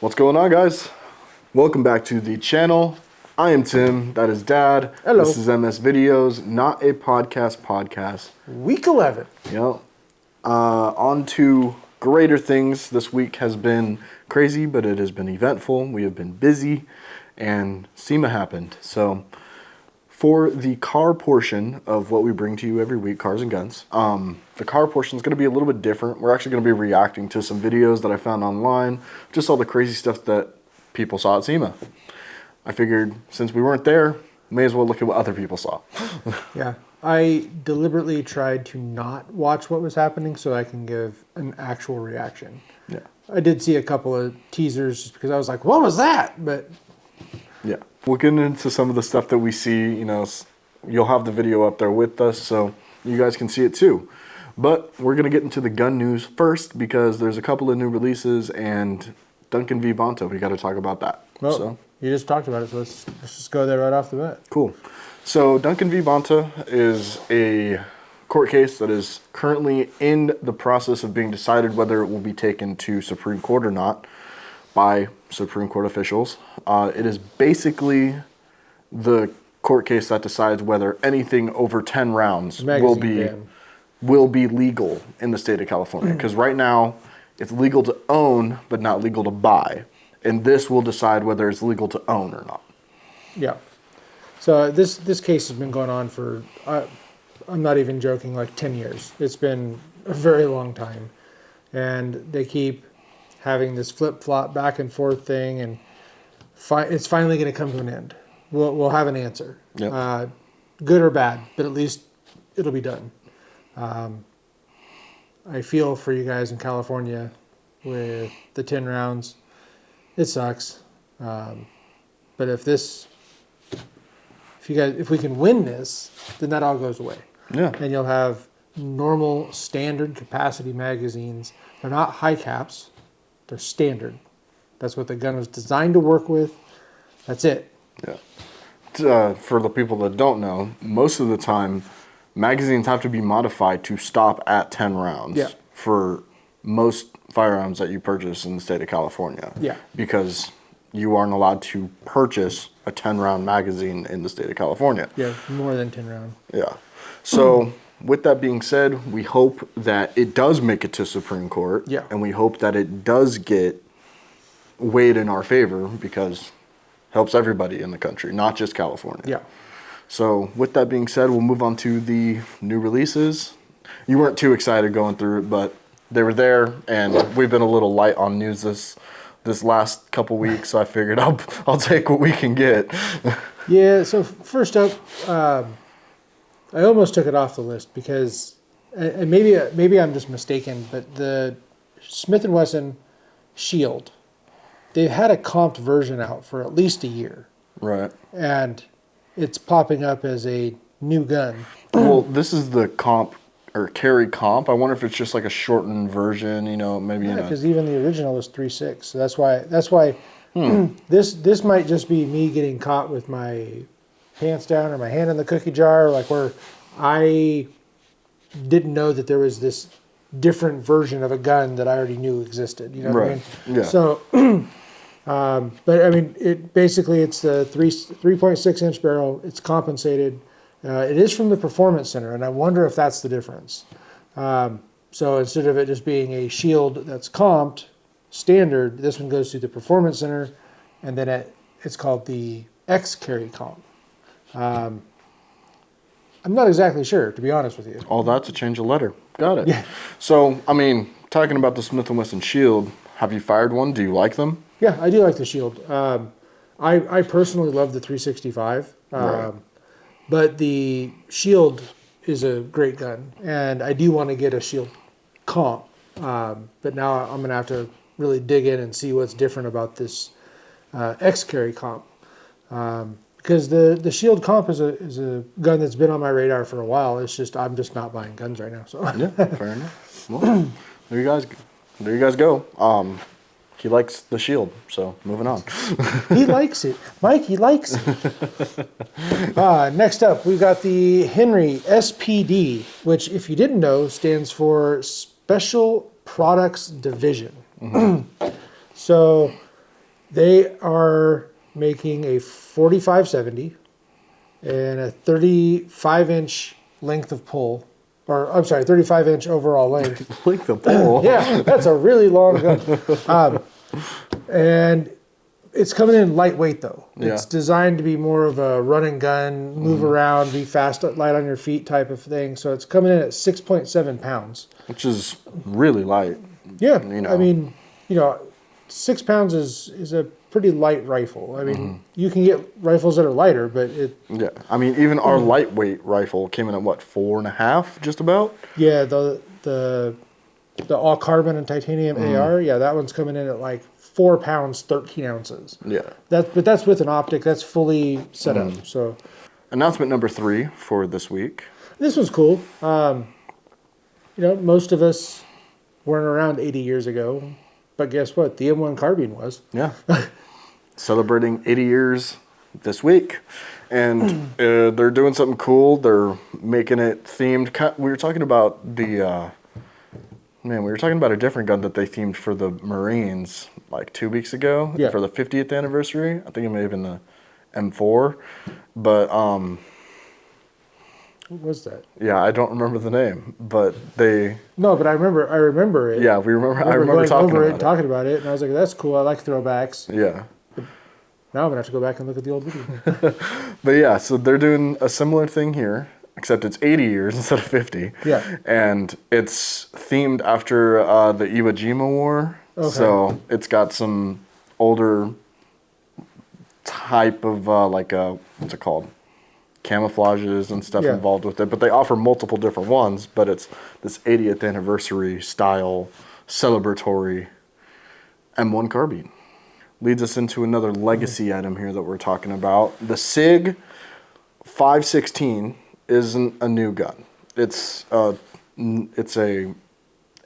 What's going on, guys? Welcome back to the channel. I am Tim, that is Dad. Hello. This is MS Videos, not a podcast. Week 11. Yep. On to greater things. This week has been crazy, but it has been eventful. We have been busy, and SEMA happened. So, for the car portion of what we bring to you every week, Cars and Guns, the car portion is going to be a little bit different. We're actually going to be reacting to some videos that I found online, just all the crazy stuff that people saw at SEMA. I figured since we weren't there, may as well look at what other people saw. Yeah. I deliberately tried to not watch what was happening so I can give an actual reaction. Yeah. I did see a couple of teasers just because I was like, what was that? But yeah. We'll get into some of the stuff that we see. You know, you'll have the video up there with us so you guys can see it too. But we're going to get into the gun news first because there's a couple of new releases and Duncan v. Bonta. We got to talk about that. well, So. you just talked about it, so let's just go there right off the bat. Cool. So Duncan v. Bonta is a court case that is currently in the process of being decided whether it will be taken to Supreme Court or not by Supreme Court officials. It is basically the court case that decides whether anything over 10 rounds will be legal in the state of California. Because right now, it's legal to own, but not legal to buy. And this will decide whether it's legal to own or not. Yeah. So this case has been going on for, I'm not even joking, like 10 years. It's been a very long time. And they keep having this flip-flop back and forth thing, and it's finally going to come to an end. We'll have an answer. Yep. Good or bad, but at least it'll be done. I feel for you guys in California with the 10 rounds. It sucks. But if we can win this, then that all goes away. Yeah. And you'll have normal standard capacity magazines. They're not high caps. They're standard. That's what the gun was designed to work with. That's it. Yeah. For the people that don't know, most of the time, magazines have to be modified to stop at 10 rounds for most firearms that you purchase in the state of California. Yeah. Because you aren't allowed to purchase a 10-round magazine in the state of California. Yeah, more than 10 round. Yeah. So, with that being said, we hope that it does make it to Supreme Court. Yeah. And we hope that it does get weighed in our favor because it helps everybody in the country, not just California. Yeah. So, with that being said, we'll move on to the new releases. You weren't too excited going through it, but they were there, and we've been a little light on news this last couple weeks, so I figured I'll take what we can get. Yeah, so first up, I almost took it off the list because, and maybe I'm just mistaken, but the Smith & Wesson Shield, they've had a comped version out for at least a year. Right. And it's popping up as a new gun. Well, this is the comp or carry comp. I wonder if it's just like a shortened version, maybe. Yeah, because even the original was 3.6. So that's why this might just be me getting caught with my pants down or my hand in the cookie jar, like where I didn't know that there was this different version of a gun that I already knew existed. You know what I mean? Yeah. So, but I mean, it's the 3.6 inch barrel. It's compensated. It is from the Performance Center, and I wonder if that's the difference. So instead of it just being a shield that's comped, standard, this one goes through the Performance Center, and then it's called the X Carry Comp. I'm not exactly sure, to be honest with you. All that's a change of letter. Got it. Yeah. So, I mean, talking about the Smith & Wesson Shield, have you fired one? Do you like them? Yeah, I do like the Shield. I personally love the 365. Right. But the Shield is a great gun, and I do want to get a Shield comp. But now I'm going to have to really dig in and see what's different about this X-Carry comp. Because the Shield comp is a gun that's been on my radar for a while. It's just I'm just not buying guns right now. So yeah, fair enough. Well, there you guys go. He likes the Shield, so moving on. He likes it. Mike, he likes it. Next up, we've got the Henry SPD, which, if you didn't know, stands for Special Products Division. Mm-hmm. So They are making a 4570 and a 35-inch length of pull. Or, I'm sorry, 35-inch overall length. Length of pull. Yeah, that's a really long gun. And it's coming in lightweight, though. Yeah. It's designed to be more of a run and gun, move around, be fast, light on your feet type of thing. So it's coming in at 6.7 pounds. Which is really light. Yeah, You know. I mean, 6 pounds is a pretty light rifle. I mean, you can get rifles that are lighter, but Yeah, I mean, even our lightweight rifle came in at what, 4.5, just about? yeah, the all carbon and titanium AR, yeah, that one's coming in at like 4 pounds, 13 ounces. Yeah. But that's with an optic. That's fully set up. So Announcement number 3 for this week. this was cool. Most of us weren't around 80 years ago, but guess what? The M1 carbine was. Yeah. Celebrating 80 years this week. And they're doing something cool. They're making it themed. We were talking about we were talking about a different gun that they themed for the Marines like 2 weeks ago for the 50th anniversary. I think it may have been the M4. But what was that? yeah, I don't remember the name, but they. No, but I remember it. Yeah, we remember. I going remember talking about it, and I was like, "That's cool. I like throwbacks." Yeah. Now I'm gonna have to go back and look at the old video. But yeah, so they're doing a similar thing here, except it's 80 years instead of 50. Yeah. And it's themed after the Iwo Jima War. Okay. So it's got some older type of what's it called? Camouflages and stuff involved with it. But they offer multiple different ones, but it's this 80th anniversary style celebratory M1 carbine. Leads us into another legacy item here that we're talking about. The SIG 516 isn't a new gun. It's a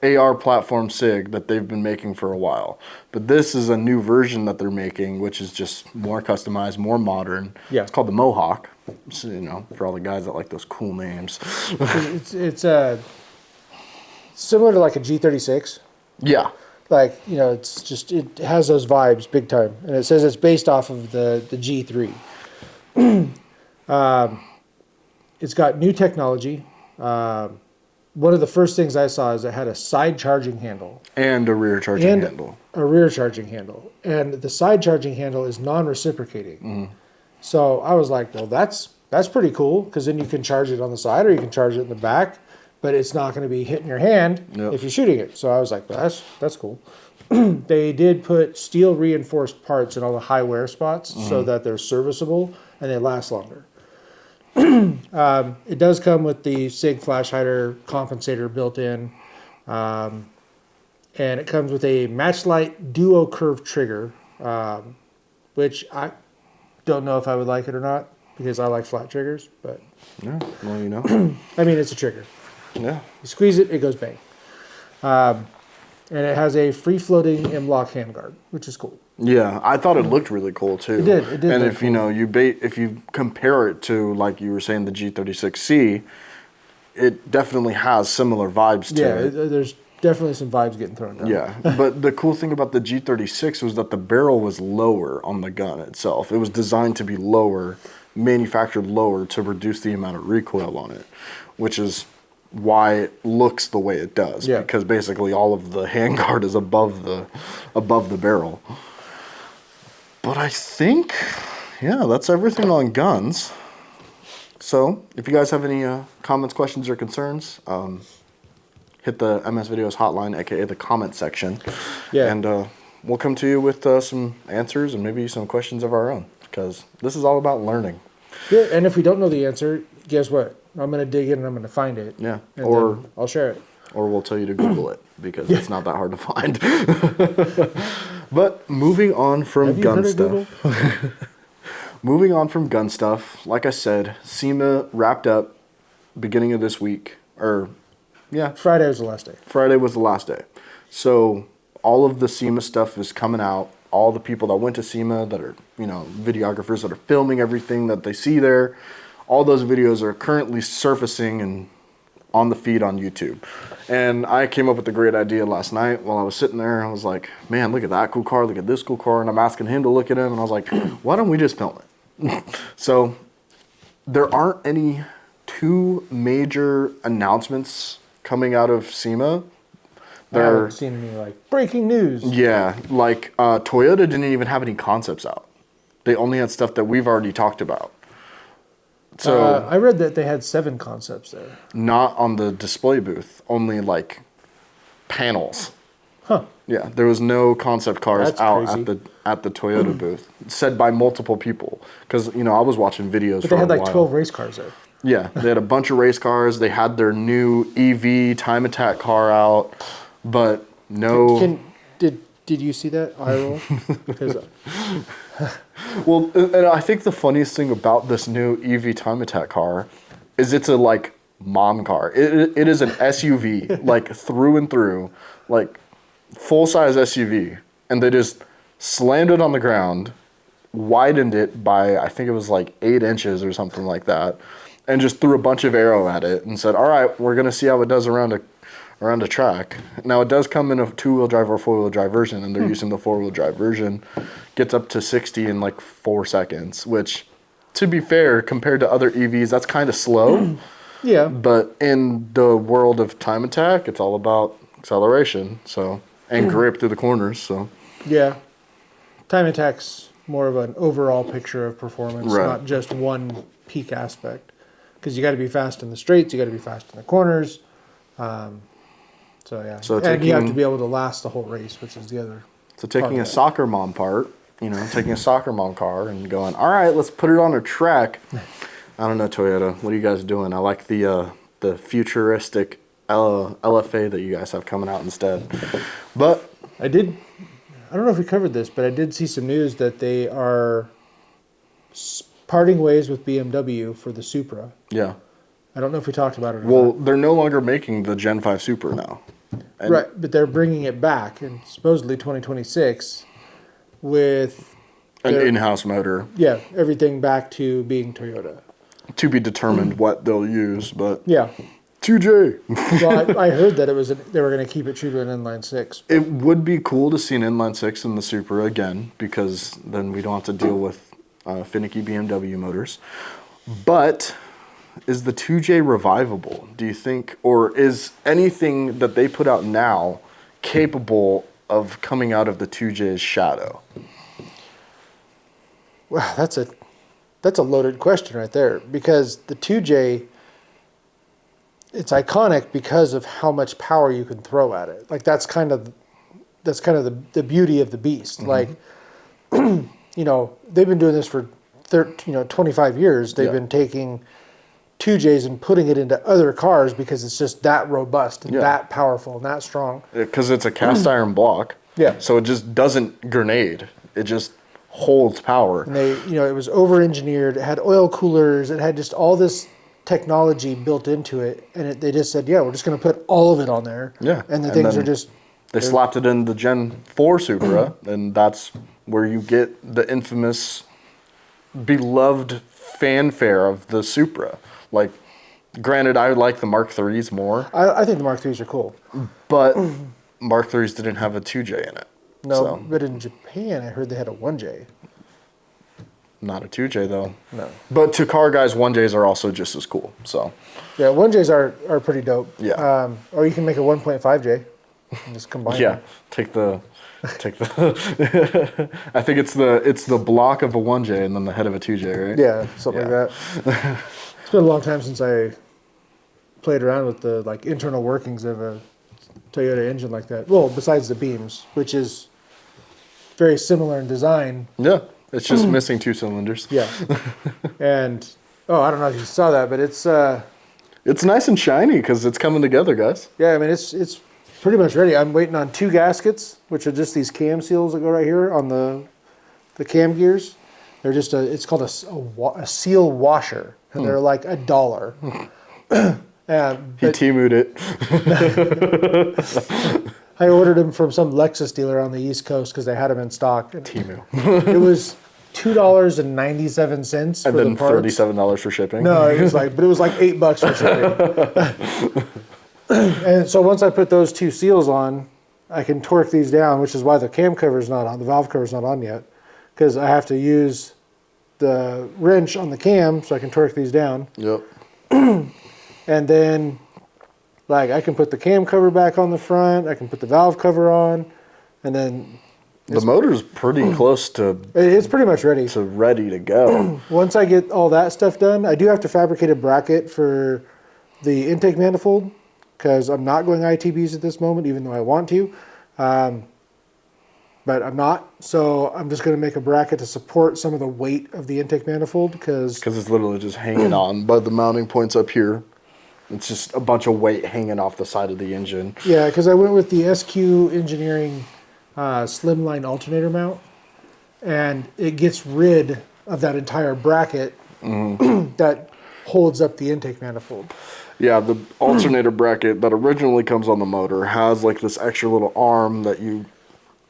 AR platform SIG that they've been making for a while. But this is a new version that they're making, which is just more customized, more modern. Yeah. It's called the Mohawk. So, for all the guys that like those cool names. it's similar to like a G36. Yeah. Like, it's just, it has those vibes big time. And it says it's based off of the G3. It's got new technology. One of the first things I saw is it had a side charging handle. And a rear charging handle. A rear charging handle. And the side charging handle is non-reciprocating. So I was like, well, that's pretty cool, because then you can charge it on the side or you can charge it in the back. But it's not going to be hitting your hand if you're shooting it. So I was like, well, that's cool. They did put steel reinforced parts in all the high wear spots so that they're serviceable and they last longer. It does come with the SIG flash hider compensator built in. And it comes with a matchlight duo curve trigger, which I don't know if I would like it or not, because I like flat triggers. But Yeah, well, I mean, it's a trigger. Yeah. You squeeze it, it goes bang. And it has a free-floating M-LOK handguard, which is cool. Yeah, I thought it looked really cool too. It did. And if if you compare it to, like you were saying, the G36C, it definitely has similar vibes to it. Yeah, there's definitely some vibes getting thrown down. Yeah, but the cool thing about the G36 was that the barrel was lower on the gun itself. It was designed to be lower, manufactured lower to reduce the amount of recoil on it, which is why it looks the way it does. Yeah. Because basically all of the handguard is above the barrel. But I think, that's everything on guns. So if you guys have any comments, questions, or concerns, hit the MS Videos hotline, aka the comment section. Yeah. And we'll come to you with some answers and maybe some questions of our own, because this is all about learning. Yeah, and if we don't know the answer, guess what? I'm going to dig in and I'm going to find it. Yeah. And Or then I'll share it. Or we'll tell you to Google it, because it's not that hard to find. But moving on from gun stuff. Moving on from gun stuff, like I said, SEMA wrapped up beginning of this week. Friday was the last day. Friday was the last day. So all of the SEMA stuff is coming out. All the people that went to SEMA that are, videographers that are filming everything that they see there, all those videos are currently surfacing and on the feed on YouTube. And I came up with a great idea last night while I was sitting there. I was like, man, look at that cool car, look at this cool car. And I'm asking him to look at him. And I was like, why don't we just film it? So there aren't any two major announcements coming out of SEMA. I haven't seen any like breaking news. Yeah, like Toyota didn't even have any concepts out. They only had stuff that we've already talked about. So I read that they had 7 concepts there. not on the display booth, only like panels. Huh. Yeah, there was no concept cars That's out crazy. at the Toyota booth, said by multiple people. Because I was watching videos. But for they had a like while. 12 race cars there. Yeah, they had a bunch of race cars. They had their new EV time attack car out, but no. Did you see that eye roll? Because Well, and I think the funniest thing about this new EV time attack car is it's a like mom car. It is an SUV, like through and through, like full size SUV, and they just slammed it on the ground, widened it by I think it was like 8 inches or something like that, and just threw a bunch of aero at it and said, "All right, we're gonna see how it does around a track." Now it does come in a 2-wheel drive or 4-wheel drive version, and they're using the 4-wheel drive version. Gets up to 60 in like 4 seconds, which, to be fair, compared to other EVs, that's kind of slow. yeah, But in the world of time attack, it's all about acceleration, and grip through the corners. So yeah. Time attack's more of an overall picture of performance, Right. not just one peak aspect. Because you got to be fast in the straights, you got to be fast in the corners. So yeah, So and you have to taking- be able to last the whole race, which is the other. So taking Part a of that. soccer mom taking a soccer mom car and going, all right, let's put it on a track. I don't know, Toyota. What are you guys doing? I like the futuristic LFA that you guys have coming out instead. But I don't know if we covered this, but I did see some news that they are parting ways with BMW for the Supra. yeah, I don't know if we talked about it or well, not. they're no longer making the Gen 5 Supra now. And Right, but they're bringing it back in supposedly 2026 with an their- in-house motor everything back to being Toyota. to be determined what they'll use, but Yeah. 2J. Well, I heard that they were going to keep it true to an inline 6. It would be cool to see an inline 6 in the Supra again, because then we don't have to deal with finicky BMW motors. But is the 2J revivable, do you think? Or is anything that they put out now capable of coming out of the 2J's shadow? Wow, that's a loaded question right there, because the 2J, it's iconic because of how much power you can throw at it. Like that's kind of the beauty of the beast. Like they've been doing this for 25 years. They've Yeah. been taking 2Js and putting it into other cars because it's just that robust and Yeah. that powerful and that strong. Because it's a cast iron block. Yeah. So it just doesn't grenade. It just holds power. And they, it was over-engineered. It had oil coolers. It had just all this technology built into it, and they just said, "Yeah, we're just going to put all of it on there." Yeah, and the and things then are just They slapped it in the Gen 4 Supra, and that's where you get the infamous, beloved fanfare of the Supra. Like, granted, I like the Mark IIIs more, I think the Mark IIIs are cool. but Mark IIIs didn't have a 2J in it. No, So, but in Japan, I heard they had a 1J. not a 2J, though. No. But to car guys, 1Js are also just as cool. So, Yeah, 1Js are pretty dope. Yeah. Or you can make a 1.5J and just combine yeah, them. take the I think it's the block of a 1J and then the head of a 2J, right? Yeah, something like that. It's been a long time since I played around with the internal workings of a Toyota engine like that. Well, besides the beams, which is very similar in design. Yeah, it's just missing 2 cylinders. Yeah. And I don't know if you saw that, but it's It's nice and shiny because it's coming together, guys. yeah, I mean it's pretty much ready. I'm waiting on 2 gaskets, which are just these cam seals that go right here on the cam gears. They're just it's called a seal washer, and they're like $1. He Temu'd it. I ordered them from some Lexus dealer on the East Coast because they had them in stock. And Temu. it was $2.97 for And then the parts. $37 for shipping. No, it was like $8 for shipping. And so once I put those two seals on, I can torque these down, which is why the cam cover's not on, the valve cover's not on yet, because I have to use the wrench on the cam so I can torque these down. Yep. And then, like, I can put the cam cover back on the front, I can put the valve cover on, and then The motor's pretty close it's pretty much ready. ready to go. Once I get all that stuff done, I do have to fabricate a bracket for the intake manifold, because I'm not going ITBs at this moment, even though I want to. But I'm not, so I'm just going to make a bracket to support some of the weight of the intake manifold, because it's literally just hanging on by the mounting points up here. It's just a bunch of weight hanging off the side of the engine. yeah, because I went with the SQ Engineering slimline alternator mount, and it gets rid of that entire bracket that holds up the intake manifold. Yeah, the alternator bracket that originally comes on the motor has like this extra little arm that you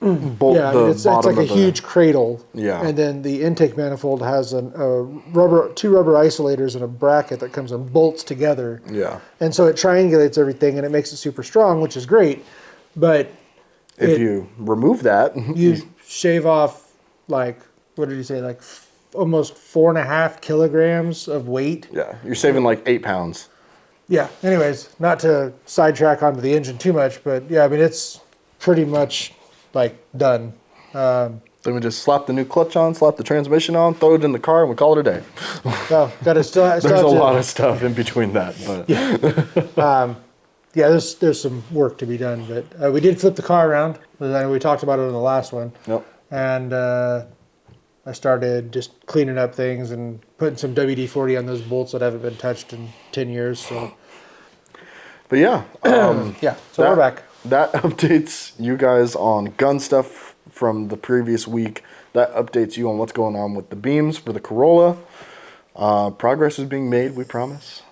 bolt Yeah, the it's bottom like a of the... huge cradle. Yeah. And then the intake manifold has two rubber isolators and a bracket that comes and bolts together. Yeah. And so it triangulates everything and it makes it super strong, which is great. But If you remove that... you shave off, like, what did you say, like almost 4.5 kilograms of weight. Yeah, you're saving like 8 pounds. Yeah. Anyways, not to sidetrack onto the engine too much, but yeah, I mean, it's pretty much like done. Then we just slap the new clutch on, slap the transmission on, throw it in the car, and we call it a day. Well, I still There's have a to, lot of stuff in between that, but yeah, there's some work to be done, but we did flip the car around. I know we talked about it in the last one. Yep. And I started just cleaning up things and putting some WD-40 on those bolts that haven't been touched in 10 years. So, But yeah, yeah, so we're back. That updates you guys on gun stuff from the previous week. That updates you on what's going on with the beams for the Corolla. Progress is being made, we promise.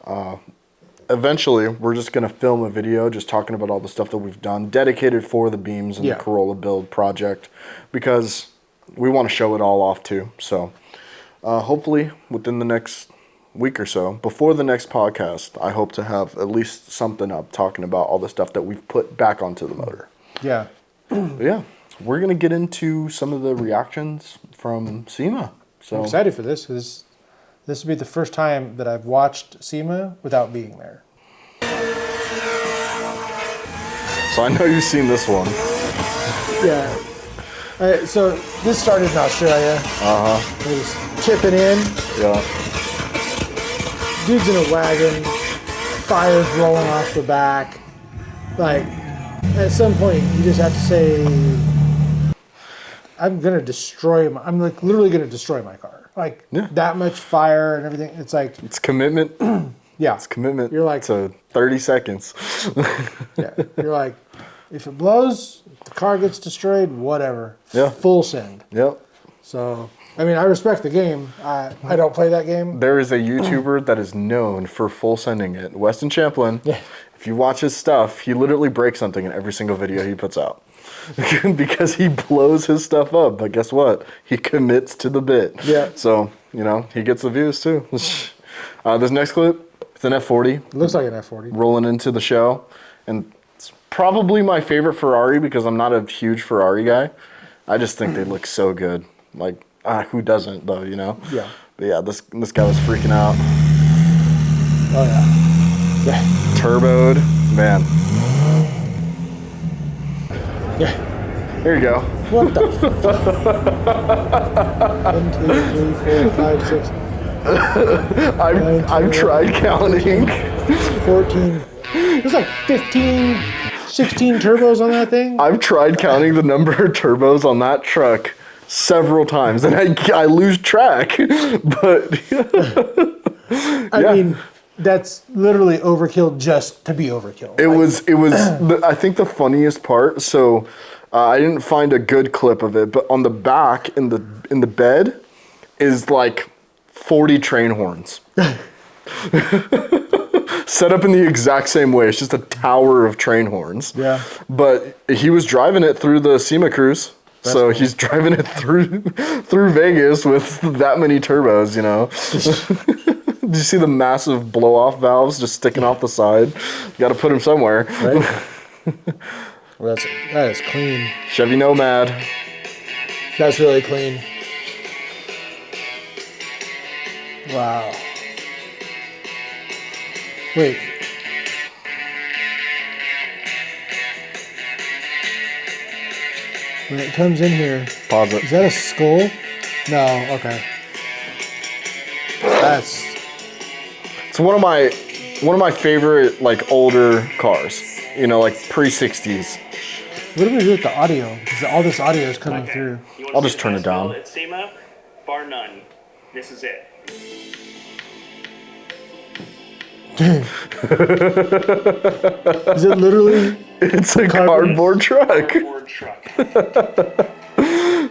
Eventually, we're just going to film a video just talking about all the stuff that we've done, dedicated for the beams and the Corolla build project, because we want to show it all off too. So hopefully within the next week or so, before the next podcast, I hope to have at least something up talking about all the stuff that we've put back onto the motor. Yeah. But yeah, we're going to get into some of the reactions from SEMA. So I'm excited for this, because this will be the first time that I've watched SEMA without being there. So I know you've seen this one. Yeah. So this started in Australia. Uh-huh. It was tipping in. Yeah. Dude's in a wagon. Fire's rolling off the back. Like, at some point, you just have to say, I'm going to destroy I'm like literally going to destroy my car. Like, that much fire and everything. It's like... It's commitment. Yeah. It's commitment. You're like... to 30 seconds. Yeah. You're like, if it blows, if the car gets destroyed, whatever. Yeah. Full send. Yep. So, I mean, I respect the game. I don't play that game. There is a YouTuber that is known for full sending it. Weston Champlin. Yeah. If you watch his stuff, he literally breaks something in every single video he puts out. Because he blows his stuff up. But guess what? He commits to the bit. Yeah. So, you know, he gets the views too. This next clip, it's an F40. It looks like an F40. Rolling into the show. And it's probably my favorite Ferrari because I'm not a huge Ferrari guy. I just think they look so good. Like, who doesn't though, you know? Yeah. But yeah, this guy was freaking out. Oh, yeah. Yeah. Turboed. Man. Yeah. Here you go. What the fuck? 1, 2, 3, 4, 5, 6. I've tried counting. 14. There's like 15, 16 turbos on that thing. I've tried counting the number of turbos on that truck several times, and I lose track. But I mean, that's literally overkill just to be overkill. It was. I think the funniest part. So I didn't find a good clip of it, but on the back in the bed is like 40 train horns. Set up in the exact same way. It's just a tower of train horns. Yeah. But he was driving it through the SEMA cruise. So he's driving it through Vegas with that many turbos, you know. Did you see the massive blow-off valves just sticking off the side? You got to put them somewhere. Right? Well, that is clean. Chevy Nomad. That's really clean. Wow. Wait. When it comes in here, Pause it. is that a skull? No, okay. It's one of my favorite like older cars. You know, like pre-60s. What do we do with the audio? Because all this audio is coming through. I'll just turn it down. At SEMA, bar none. This is it. Is it literally? It's a cardboard truck. Cardboard truck.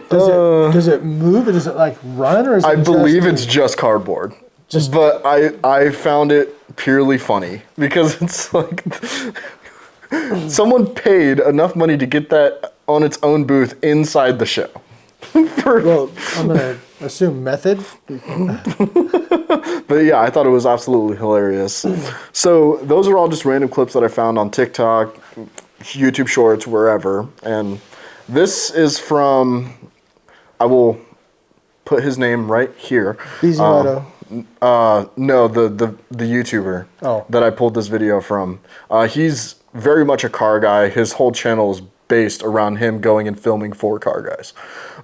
Does it move? Does it like run, or is it I believe it's just cardboard. But I found it purely funny because it's like someone paid enough money to get that on its own booth inside the show. Well, I'm gonna assume method. But yeah, I thought it was absolutely hilarious. So those are all just random clips that I found on TikTok, YouTube Shorts, wherever. And this is from, I will put his name right here. Bizimoto. No, the YouTuber that I pulled this video from. He's very much a car guy. His whole channel is based around him going and filming for car guys.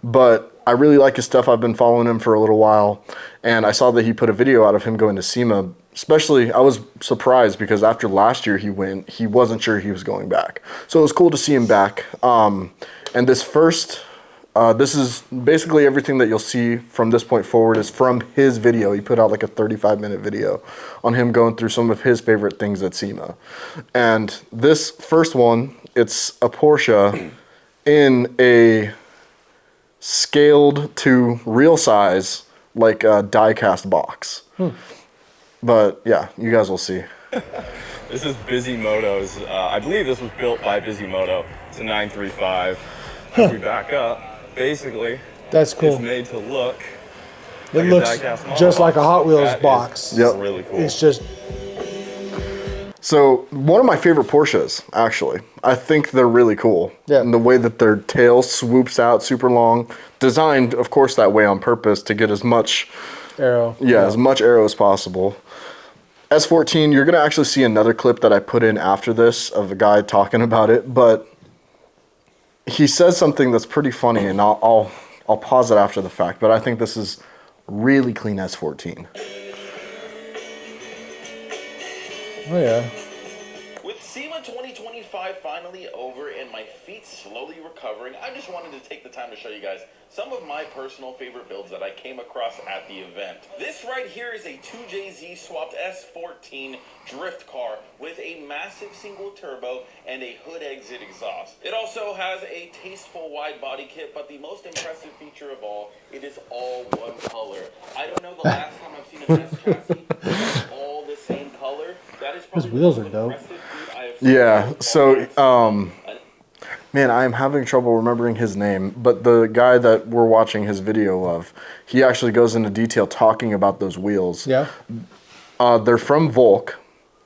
But I really like his stuff. I've been following him for a little while, and I saw that he put a video out of him going to SEMA. Especially, I was surprised because after last year he went, he wasn't sure he was going back. So it was cool to see him back. And this is basically everything that you'll see from this point forward is from his video. He put out like a 35-minute video on him going through some of his favorite things at SEMA. And this first one, it's a Porsche in a scaled to real size, like a die-cast box. But yeah, you guys will see. This is Bizimoto's. I believe this was built by Bizimoto. It's a 935. If we back up, basically, That's cool. it's made to look. It like looks a die-cast model just like a Hot Wheels That box. is Yep. really cool. It's just So one of my favorite Porsches, actually. I think they're really cool. Yeah. And the way that their tail swoops out super long, designed, of course, that way on purpose to get as much arrow. as much arrow as possible. S14, you're gonna actually see another clip that I put in after this of a guy talking about it, but he says something that's pretty funny, and I'll pause it after the fact. But I think this is really clean S14. Oh yeah. With SEMA 2025 finally over and my feet slowly recovering, I just wanted to take the time to show you guys some of my personal favorite builds that I came across at the event. This right here is a 2JZ swapped S14 drift car with a massive single turbo and a hood exit exhaust. It also has a tasteful wide body kit, but the most impressive feature of all, it is all one color. I don't know the last time I've seen an S chassis that's all the same color. That is probably Those wheels the are most dope. impressive feat I have seen. Yeah, so, man, I'm having trouble remembering his name, but the guy that we're watching his video of, he actually goes into detail talking about those wheels. Yeah. They're from Volk,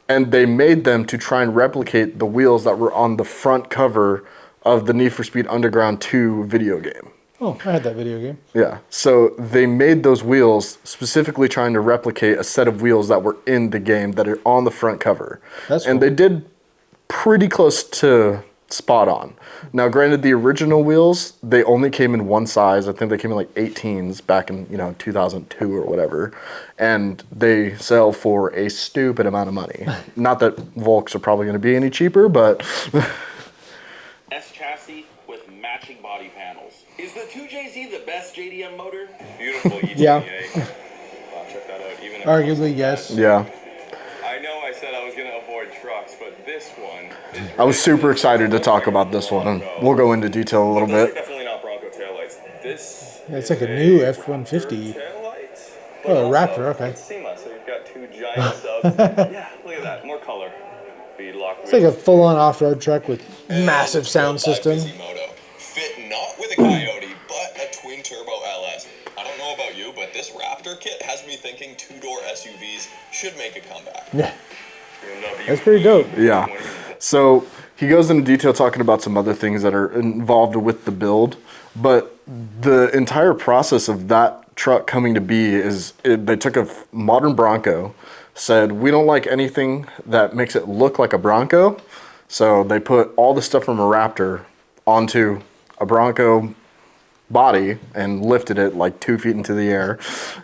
and they made them to try and replicate the wheels that were on the front cover of the Need for Speed Underground 2 video game. Oh, I had that video game. Yeah, so they made those wheels specifically trying to replicate a set of wheels that were in the game that are on the front cover. That's and cool. they did pretty close to spot on. Now, granted, the original wheels, they only came in one size. I think they came in like 18s back in 2002 or whatever, and they sell for a stupid amount of money. Not that Volks are probably going to be any cheaper, but S chassis with matching body panels. Is the 2JZ the best JDM motor? Beautiful ETA. Yeah. Check that out. Even if Arguably, yes. yeah. I know I said I was going to avoid trucks, but this one is I was super excited to talk about this one, and we'll go into detail a little Those are bit. definitely not Bronco taillights. This Yeah, it's is like a new a F-150. taillights. Oh, a Raptor, okay. It's SEMA, so you've got two giant subs. Yeah, look at that. More color. Beadlock It's like a full-on off-road truck with massive sound system. Bizimoto. Fit not with a Coyote, twin-turbo LS. I don't know about you, but this Raptor kit has me thinking two-door SUVs should make a comeback. Yeah. That's pretty dope. Yeah. So he goes into detail talking about some other things that are involved with the build, but the entire process of that truck coming to be is they took a modern Bronco, said we don't like anything that makes it look like a Bronco, so they put all the stuff from a Raptor onto a Bronco body and lifted it like 2 feet into the air,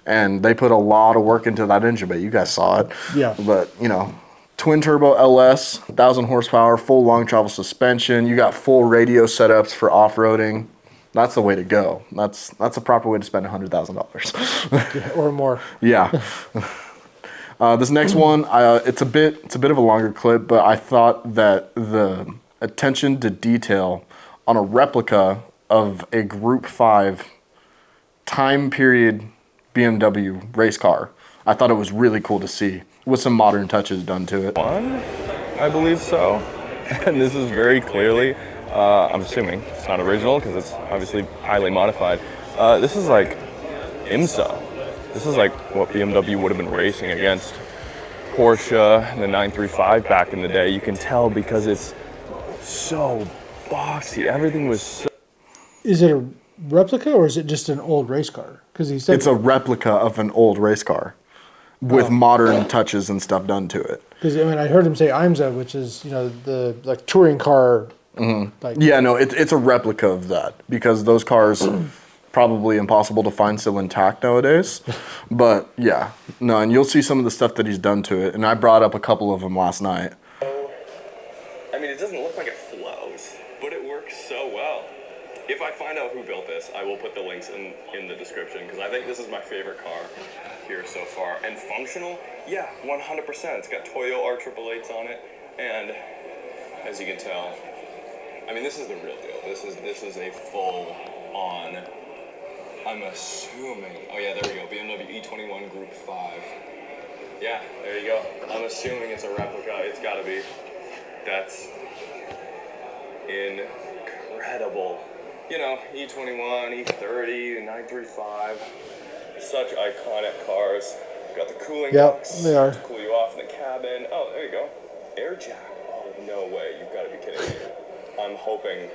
and they put a lot of work into that engine bay. You guys saw it. Yeah. But you know, twin turbo LS, 1,000 horsepower, full long travel suspension. You got full radio setups for off-roading. That's the way to go. That's a proper way to spend $100,000 Or more. Yeah. This next one, it's a bit of a longer clip, but I thought that the attention to detail on a replica of a Group 5 time period BMW race car, I thought it was really cool to see with some modern touches done to it. I believe so. And this is very clearly, I'm assuming it's not original because it's obviously highly modified. This is like IMSA. This is like what BMW would have been racing against Porsche, the 935 back in the day. You can tell because it's so boxy. Everything was so... Is it a replica or is it just an old race car? Because he said It's a replica of an old race car with modern touches and stuff done to it. Because I mean, I heard him say IMSA, which is the like touring car. Like, Yeah, no, it's a replica of that because those cars probably impossible to find still intact nowadays. But yeah, no, and you'll see some of the stuff that he's done to it, and I brought up a couple of them last night. I mean, it doesn't look like it flows, but it works so well. If I find out who built this, I will put the links in the description because I think this is my favorite car here so far. And functional, yeah, 100%. It's got Toyo R888s on it, and as you can tell, I mean, this is the real deal. This is a full-on, I'm assuming, oh yeah, there we go, BMW E21 Group 5. Yeah, there you go. I'm assuming it's a replica. It's got to be. That's incredible. You know, E21, E30, 935, such iconic cars. Got the cooling ducts they are. to cool you off in the cabin. Oh, there you go. Air jack. Oh, no way. You've got to be kidding me. I'm hoping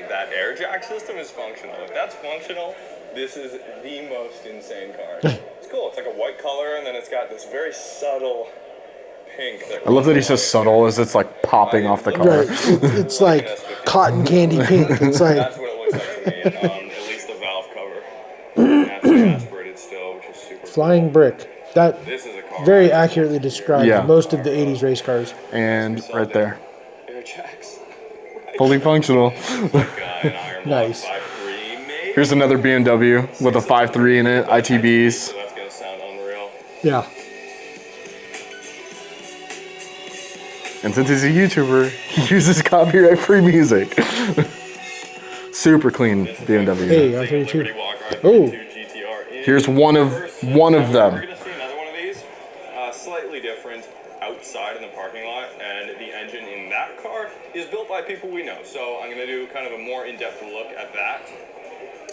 that air jack system is functional. If that's functional, this is the most insane car. It's cool. It's like a white color, and then it's got this very subtle pink. I love that he says subtle as it's like popping off the car. right. It's like cotton candy pink. It's like That's what it looks like to me. At least the valve cover. That's aspirated still, which is super flying cool. brick. That This is a car. very accurately describes Yeah. most of the 80s race cars. And right there, Air jacks. fully functional. Nice. 5.3 maybe. Here's another BMW with a 5.3 in it, ITBs. So that's gonna sound unreal. Yeah. And since he's a YouTuber, he uses copyright-free music. Super clean BMW. Hey, Liberty R32. Walk Oh. GTR in Here's one of person. them. We're gonna see another one of these, slightly different, outside in the parking lot, and the engine in that car is built by people we know. So I'm gonna do kind of a more in-depth look at that.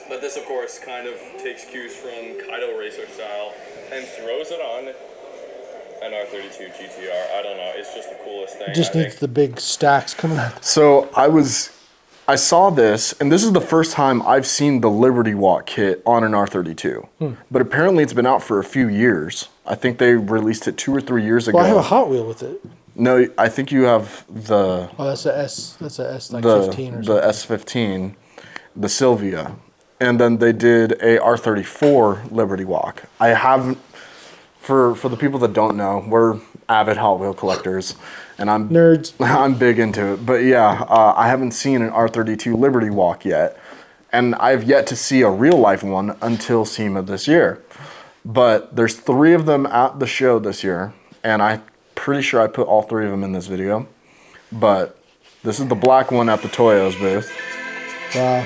But this, of course, kind of takes cues from Kaido Racer style and throws it on an R32 GTR. I don't know. It's just the coolest thing. Just I needs think. the big stacks coming out. So I saw this, and this is the first time I've seen the Liberty Walk kit on an R32. But apparently it's been out for a few years. I think they released it 2 or 3 years ago. Well, I have a Hot Wheel with it. No, I think you have the Oh, that's a S. That's a S like the 15 or the something. S15, the Sylvia, and then they did a R34 Liberty Walk. I haven't. For the people that don't know, we're avid Hot Wheel collectors, and I'm Nerds. I'm big into it. But yeah, I haven't seen an R32 Liberty Walk yet, and I've yet to see a real life one until SEMA this year. But there's 3 of them at the show this year, and I'm pretty sure I put all 3 of them in this video. But this is the black one at the Toyo's booth. Wow.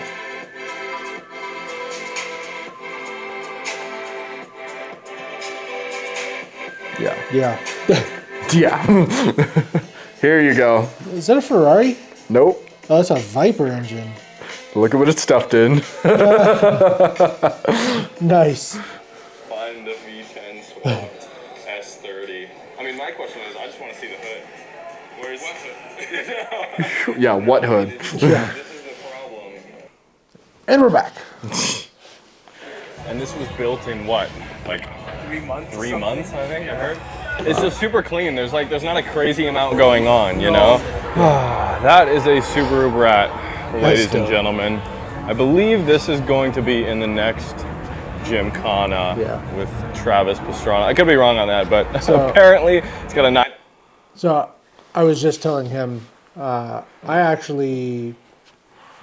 Yeah. Yeah. Yeah. Here you go. Is that a Ferrari? Nope. Oh, that's a Viper engine. Look at what it's stuffed in. Nice. Find the V10 swapped S30. I mean, my question is, I just want to see the hood. Where's what hood? Yeah, what hood? This is the problem. And we're back. And this was built in what? Like 3 months? 3 months, I think I heard. It's just super clean. There's not a crazy amount going on, you know? That is a Subaru Brat, ladies and gentlemen. I believe this is going to be in the next Gymkhana with Travis Pastrana. I could be wrong on that, but apparently it's got a 9. So I was just telling him, I actually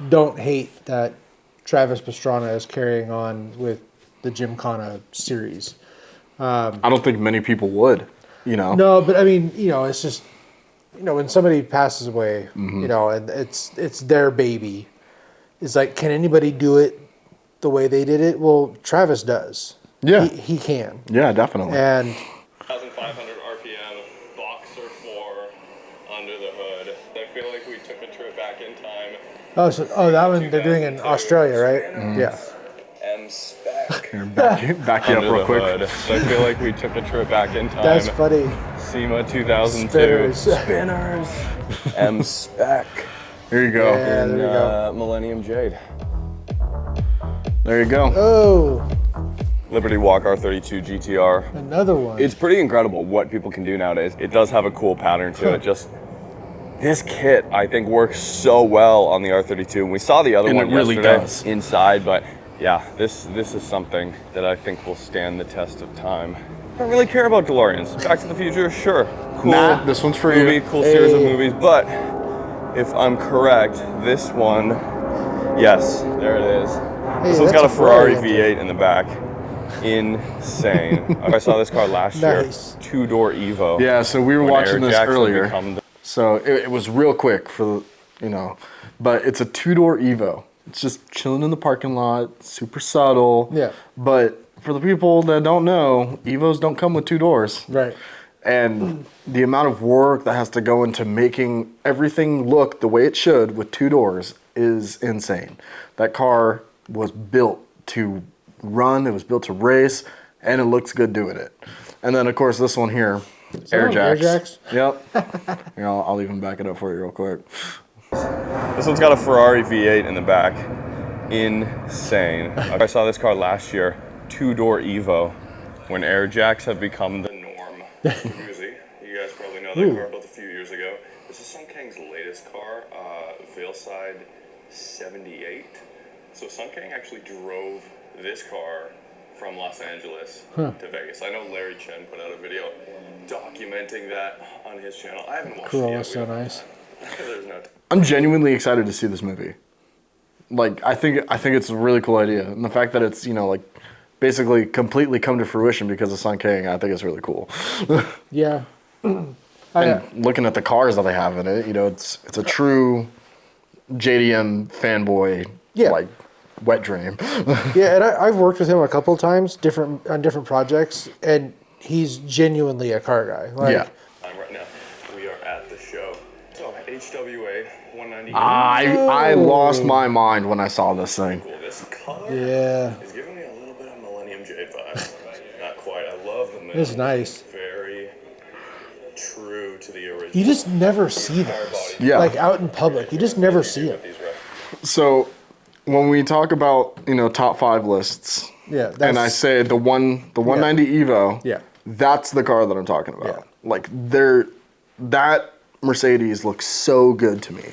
don't hate that Travis Pastrana is carrying on with the Gymkhana series. I don't think many people would, you know? No, but I mean, you know, it's just, you know, when somebody passes away, you know, and it's their baby, it's like, can anybody do it the way they did it? Well, Travis does. Yeah. He can. Yeah, definitely. And 1,500 RPM, Boxer 4 under the hood. I feel like we took a trip back in time. that one they're doing in Australia, right? Yeah. M-Spec. Here, back you up Under real the quick. hood. So I feel like we took a trip back in time. That's funny. SEMA 2002. Spinners. Spinners. M-Spec. Here you go. Yeah, there we go. Millennium Jade. There you go. Oh, Liberty Walk R32 GTR. another one. It's pretty incredible what people can do nowadays. It does have a cool pattern to it. Just this kit, I think, works so well on the R32. And we saw the other And one it really yesterday does. inside, but yeah, this is something that I think will stand the test of time. I don't really care about DeLoreans. Back to the Future, sure, cool. Nah, this one's for movie, you. cool series of movies. But if I'm correct, this one, yes, there it is. This one's that's got a a Ferrari Ferrari V8 in the back. Insane. I saw this car last Nice. year. 2-door Evo. Yeah, so we were When watching Air this Jacks had earlier. become the- So it was real quick for, you know, but it's a 2-door Evo. It's just chilling in the parking lot, super subtle. Yeah. But for the people that don't know, Evos don't come with 2 doors. Right. And the amount of work that has to go into making everything look the way it should with 2 doors is insane. That car was built to run, it was built to race, and it looks good doing it. And then, of course, this one here, Air one Air Jacks. Jacks? Yep. Here, I'll even back it up for you real quick. This one's got a Ferrari V8 in the back. Insane. I saw this car last year. 2-door Evo. When Air Jacks have become the norm. Uzi. You guys probably know that car built a few years ago. This is Sun Kang's latest car, Veilside 78. So Sun Kang actually drove this car from Los Angeles to Vegas. I know Larry Chen put out a video documenting that on his channel. I haven't watched it Cool, yet. that's so nice. There's no I'm genuinely excited to see this movie. Like, I think it's a really cool idea. And the fact that it's, you know, like, basically completely come to fruition because of Sun King, I think it's really cool. Yeah. And looking at the cars that they have in it, you know, it's a true JDM fanboy, Yeah. like, wet dream. Yeah, and I've worked with him a couple of times, on different projects, and he's genuinely a car guy. Like, Yeah. Right now, we are at the show. So, HWA 190. I lost my mind when I saw this thing. Cool. This color Yeah. is giving me a little bit of Millennium Jade vibe. Not quite. I love the middle. It's nice. Very true to the original. You just never see this. Yeah. Like out in public, you just never see it. These references. So when we talk about, you know, top 5 lists, Yeah. and I say the 190 Evo, Yeah. that's the car that I'm talking about. Yeah. Like that Mercedes looks so good to me.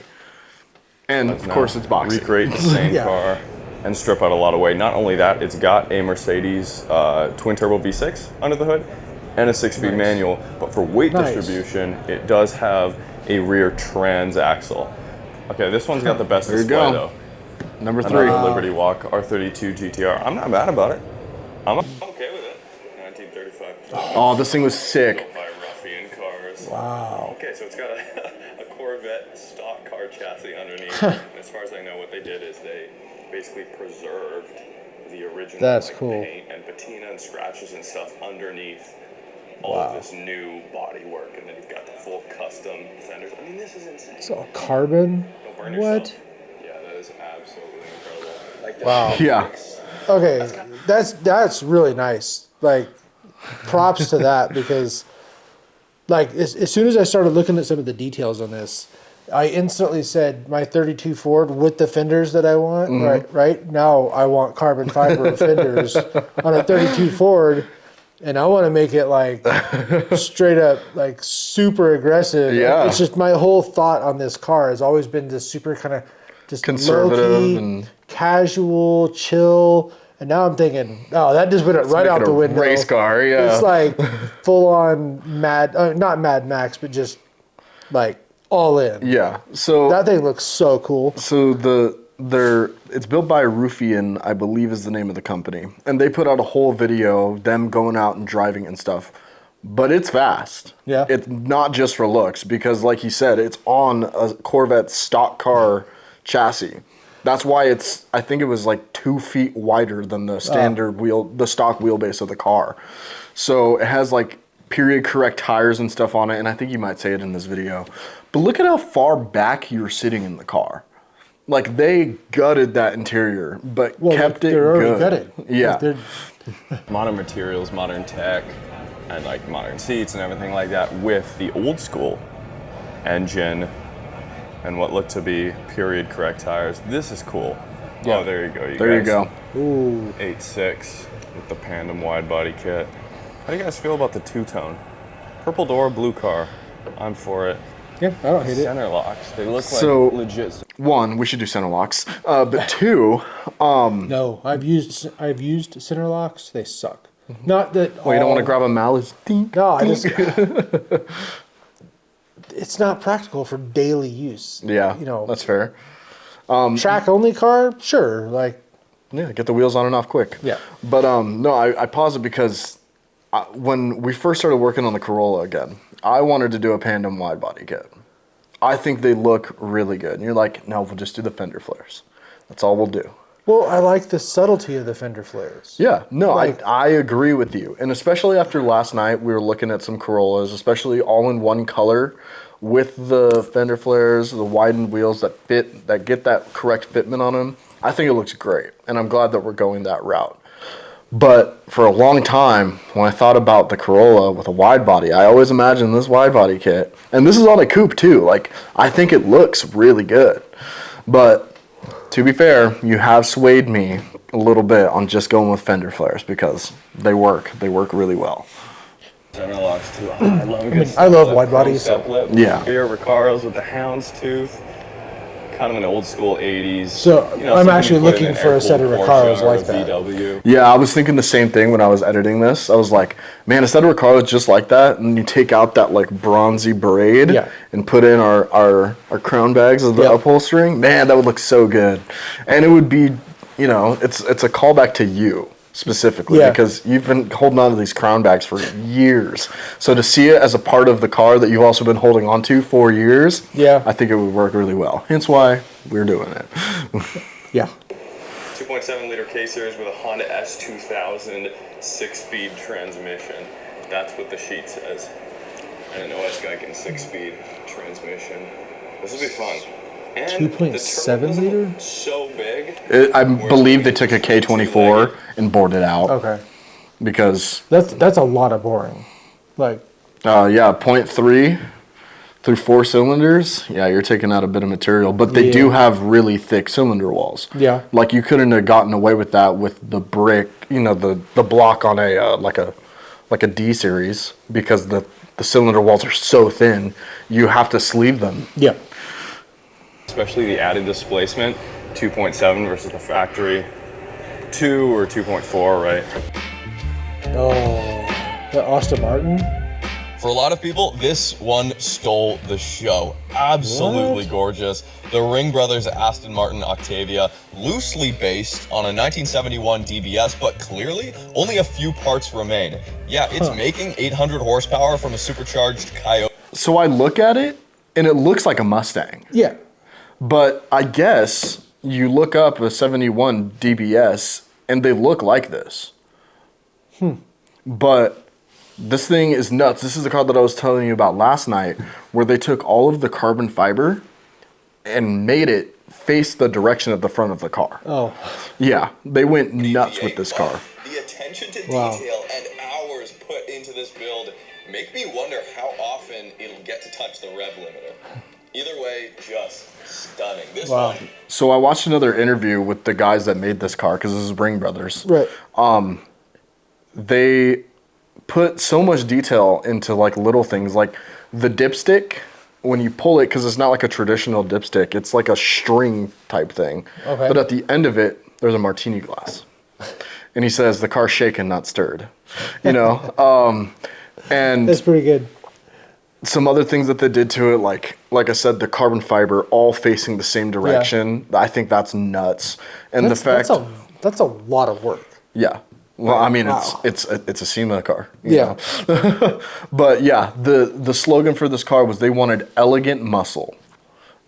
And of course it's boxy. Recreate the same Yeah. car and strip out a lot of weight. Not only that, it's got a Mercedes twin turbo V6 under the hood and a 6-speed manual. But for weight Nice. distribution, it does have a rear transaxle. Okay, this one's got the best There you display go. though. Number 3. Another Liberty Walk R32 GTR. I'm not mad about it. I'm okay with it. 1935. Oh, this thing was sick. Built by ruffian cars. Wow. Okay, so it's got a Corvette stock car chassis underneath. And as far as I know, what they did is they basically preserved the original That's cool. paint and patina and scratches and stuff underneath all of this new body work. And then you've got the full custom fenders. I mean, this is insane. It's all carbon. Don't burn What? yourself. Yeah, that is absolutely Wow. Yeah. Okay, that's really nice. Like, props to that, because, like, as soon as I started looking at some of the details on this, I instantly said my 32 Ford with the fenders that I want. Right now, I want carbon fiber fenders on a 32 Ford, and I want to make it like straight up like super aggressive. Yeah. It's just my whole thought on this car has always been this super kind of just Conservative low-key, and casual, chill. And now I'm thinking, oh, that just went right out Making the a window. race car, yeah. It's like full on not Mad Max, but just like all in. Yeah. So That thing looks so cool. So it's built by Ruffian, I believe is the name of the company. And they put out a whole video, them going out and driving and stuff. But it's fast. Yeah. It's not just for looks, because like you said, it's on a Corvette stock car chassis. That's why I think it was like 2 feet wider than the standard the stock wheelbase of the car. So it has like period correct tires and stuff on it, and I think you might say it in this video. But look at how far back you're sitting in the car. Like, they gutted that interior, but kept it they're already good. gutted. Yeah. They're- Modern materials, modern tech, and like modern seats and everything like that with the old school engine and what looked to be period correct tires. This is cool. Yeah. Oh, there you go. There you go. Ooh. 8.6 with the Pandem wide body kit. How do you guys feel about the two-tone? Purple door, blue car. I'm for it. Yeah, I don't hate it. Center locks. They look So- like legit. One, we should do center locks. But two, No, I've used center locks. They suck. Not that. well, you don't want to grab a mallet. No, I just. It's not practical for daily use. Yeah, You know, that's fair. track only car, sure. Like, Yeah, get the wheels on and off quick. Yeah. But no, I pause it because when we first started working on the Corolla again, I wanted to do a Pandem wide body kit. I think they look really good. And you're like, no, we'll just do the fender flares. That's all we'll do. well, I like the subtlety of the fender flares. Yeah, no, Like- I agree with you. And especially after last night, we were looking at some Corollas, especially all in one color with the fender flares, the widened wheels that get that correct fitment on them. I think it looks great. And I'm glad that we're going that route. But for a long time, when I thought about the Corolla with a wide body, I always imagined this wide body kit. And this is on a coupe too. Like, I think it looks really good. But to be fair, you have swayed me a little bit on just going with fender flares because they work. They work really well. Center locks too. I love a good I love step wide lip, bodies, step lip. Yeah. Beer Recaros with the houndstooth. Kind of an old school 80s. So, I'm something actually you put in looking an for a set of air-cooled Recaros Porsche or like a that. VW. Yeah, I was thinking the same thing when I was editing this. I was like, man, instead of Recaro just like that, and you take out that like bronzy braid Yeah. and put in our crown bags of the Yep. upholstering, man, that would look so good. And it would be, you know, it's a callback to you specifically Yeah. because you've been holding on to these crown bags for years. So to see it as a part of the car that you've also been holding on to for years, Yeah. I think it would work really well. Hence why we're doing it. Yeah. 2.7 liter K series with a Honda S2000 6-speed transmission. That's what the sheet says. And an OS Geigen 6-speed transmission. This will be fun. And 2.7 the turbo doesn't liter? look so big. I believe they took a K24 and bored it out Okay. because That's a lot of boring. Like, yeah, 0.3 through 4 cylinders. Yeah, you're taking out a bit of material, but they do Yeah. have really thick cylinder walls. Yeah. Like you couldn't have gotten away with that with the brick, you know, the block on a like a D series because the cylinder walls are so thin. You have to sleeve them. yeah. Especially the added displacement, 2.7 versus the factory 2 or 2.4, right? Oh, the Aston Martin. For a lot of people, this one stole the show. Absolutely What? gorgeous. The Ring Brothers Aston Martin Octavia, loosely based on a 1971 DBS, but clearly only a few parts remain. Yeah, it's making 800 horsepower from a supercharged Coyote. So I look at it and it looks like a Mustang. Yeah. But I guess you look up a 71 DBS and they look like this. But this thing is nuts. This is the car that I was telling you about last night where they took all of the carbon fiber and made it face the direction of the front of the car. Oh, Yeah, they went nuts with this car. The attention to Wow. detail and hours put into this build make me wonder how often it'll get to touch the rev limiter. Either way, just stunning. This Wow. one, So I watched another interview with the guys that made this car, because this is Ring Brothers. right. They put so much detail into like little things, like the dipstick. When you pull it, because it's not like a traditional dipstick, it's like a string type thing. Okay. But at the end of it, there's a martini glass, and he says the car's shaken, not stirred. You know, and That's pretty good. some other things that they did to it, like I said, the carbon fiber all facing the same direction. I think that's nuts. And the fact, that's a lot of work. yeah. Well, I mean, Wow. it's a SEMA car. you Yeah. know. But yeah, the slogan for this car was they wanted elegant muscle,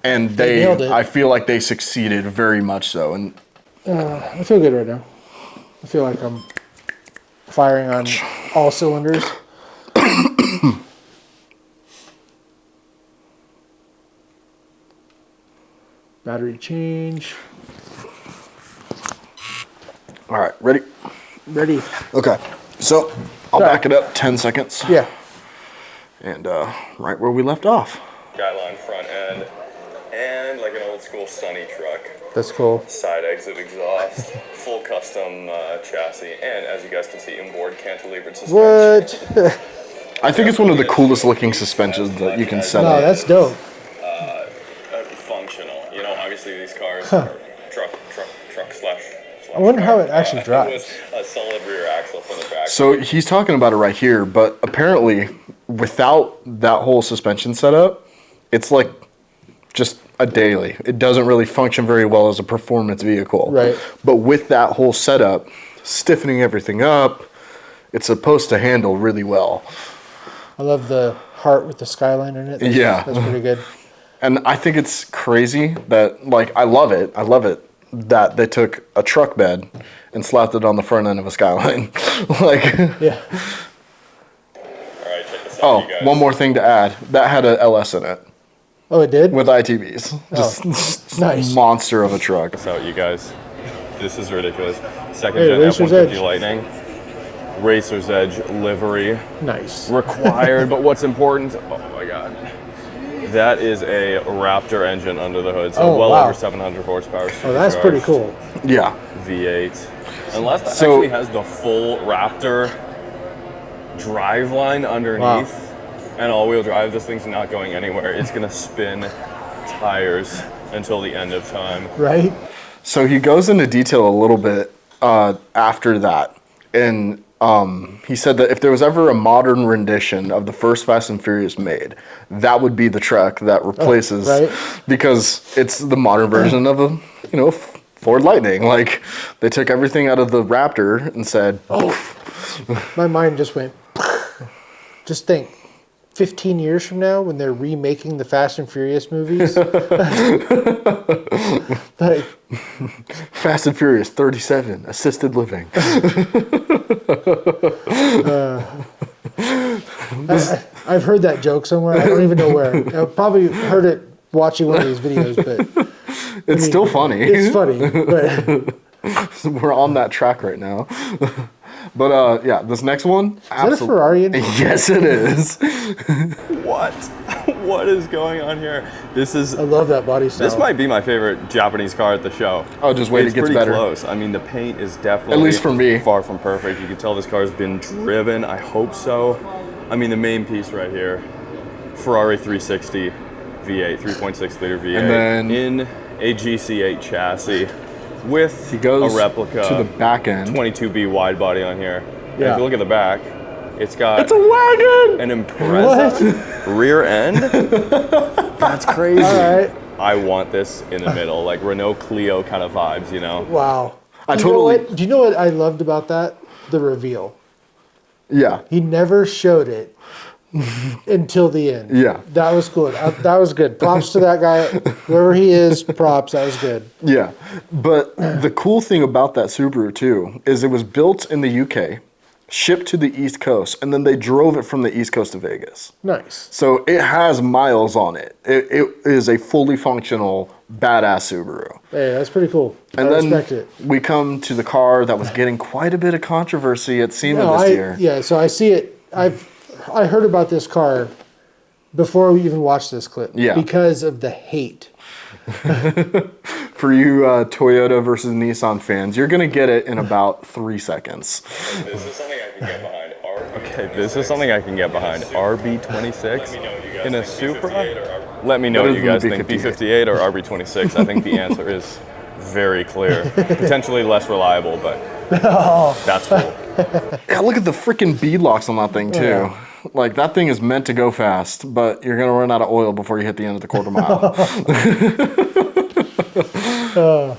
and They nailed it. I feel like they succeeded very much so. And I feel good right now. I feel like I'm firing on all cylinders. Battery change. all right, ready? Ready. Okay, so I'll Go. back it up 10 seconds. Yeah. And right where we left off. Skyline front end, and like an old school Sunny truck. That's cool. Side exit exhaust, full custom chassis, and as you guys can see, inboard cantilevered suspension. What? I think it's one of the coolest looking suspensions that you can set No, up. that's dope. Functional. You know, obviously these cars are truck slash. I wonder how it actually drives. With a solid rear axle from the back. So he's talking about it right here, but apparently without that whole suspension setup, it's like just a daily. It doesn't really function very well as a performance vehicle. Right. But with that whole setup, stiffening everything up, it's supposed to handle really well. I love the heart with the skyline in it. Yeah. That's pretty good. And I think it's crazy that, like, I love it that they took a truck bed and slapped it on the front end of a Skyline. Like, Yeah. Alright, check this out, oh, you guys. one more thing to add. That had a LS in it Oh, it did? with ITBs. Just nice. monster of a truck. Check this out, you guys. This is ridiculous. Second Hey, gen Racer's F-150 Edge. Lightning. Racer's Edge livery. Nice. Required, but what's important? Oh my god. That is a Raptor engine under the hood, so Oh, well wow. over 700 horsepower. Oh, that's pretty supercharged. cool. Yeah. V8. Unless that So- actually has the full Raptor driveline underneath and all-wheel drive, this thing's not going anywhere. It's gonna spin tires until the end of time. Right? So he goes into detail a little bit after that. And he said that if there was ever a modern rendition of the first Fast and Furious made, that would be the truck that replaces, right. because it's the modern version of a, Ford Lightning. Like, they took everything out of the Raptor and said, My mind just went. Just think, 15 years from now, when they're remaking the Fast and Furious movies, like, Fast and Furious 37, assisted living. I've heard that joke somewhere. I don't even know where. I probably heard it watching one of these videos, but It's still funny. it's funny. But We're on that track right now. But yeah, this next one. is that a Ferrari in it? Yes, it is. What? What is going on here? I love that body style. This might be my favorite Japanese car at the show. Oh, just wait, It's it gets pretty better. close. I mean, the paint is definitely, At least for me. far from perfect. You can tell this car's been driven. I hope so. I mean, the main piece right here, Ferrari 360 V8, 3.6 liter V8 And then- in a GC8 chassis with He goes a replica to the back end. 22B wide body on here. And Yeah. if you look at the back, it's got It's a wagon. an Impreza rear end. That's crazy. All right. I want this in the middle, like Renault Clio kind of vibes, you know? Wow. I Do you know totally- what- Do you know what I loved about that? The reveal. Yeah. He never showed it until the end. Yeah. That was good. That was good. Props to that guy. Wherever he is, props. That was good. Yeah. But the cool thing about that Subaru too is it was built in the UK shipped to the East Coast, and then they drove it from the East Coast to Vegas. Nice. So it has miles on it. It is a fully functional, badass Subaru. Hey, that's pretty cool. And I then respect it. we come to the car that was getting quite a bit of controversy at SEMA No, this year. Yeah, so I see it. I heard about this car before we even watched this clip. Yeah. Because of the hate. For you Toyota versus Nissan fans, you're going to get it in about 3 seconds. This is something I can get behind. Okay, this is something I can get behind. RB26 in a Supra? Let me know Better what you than guys the think. B58. B58 or RB26? I think the answer is very clear. Potentially less reliable, but that's cool. Yeah, look at the freaking bead locks on that thing, too. Yeah. Like, that thing is meant to go fast, but you're going to run out of oil before you hit the end of the quarter mile.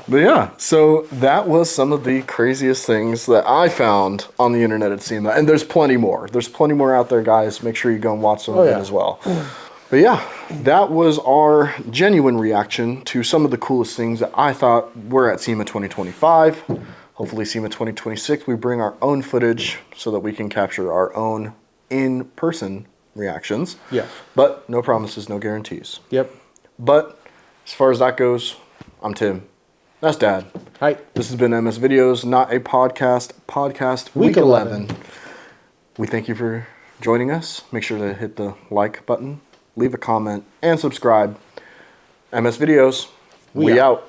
But yeah, so that was some of the craziest things that I found on the internet at SEMA. And there's plenty more. There's plenty more out there, guys. Make sure you go and watch some of it yeah. as well. But yeah, that was our genuine reaction to some of the coolest things that I thought were at SEMA 2025. Hopefully SEMA 2026, we bring our own footage so that we can capture our own in-person reactions. Yeah. But no promises, no guarantees. Yep. But as far as that goes, I'm Tim. That's Dad. Hi. This has been MS Videos, not a podcast. Podcast week 11. We thank you for joining us. Make sure to hit the like button, leave a comment, and subscribe. MS Videos, we out.